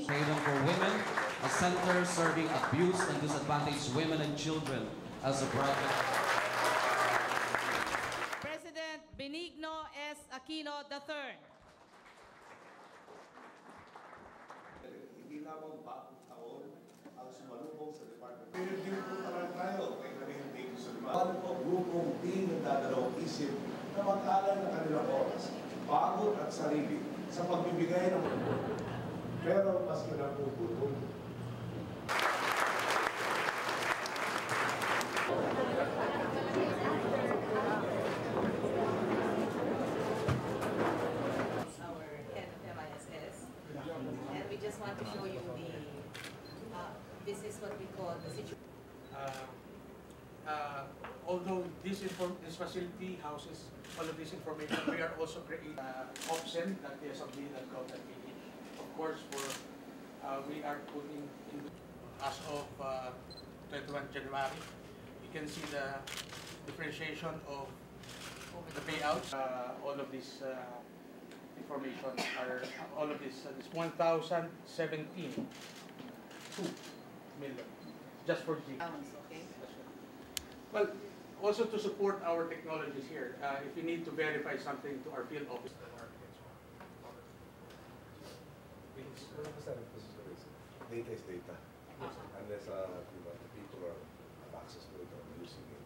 Freedom for Women, a center serving abused and disadvantaged women and children as a brother. President Benigno S. Aquino III. Hindi lamang bagong taon ang sumalubong sa Department. Pinagdil po talaga tayo kay Karintig Sulman. Paano po grupong di nagdadalawang isip na mag-alay ng kanilang oras, pagod at sarili sa pagbibigay ng pero mas kinapuputol. And we just want to show you this is what we call the situation. Although this facility houses all of this information, we are also creating opsen.tsab.gov.ph. Of course, we are putting in as of 21 January. You can see the differentiation of the payouts. All of this information are all of this 1,017 2 million just for G. Okay. Well, also to support our technologies here, if we need to verify something to our field office. Data is data. Unless the people have access to it or using it.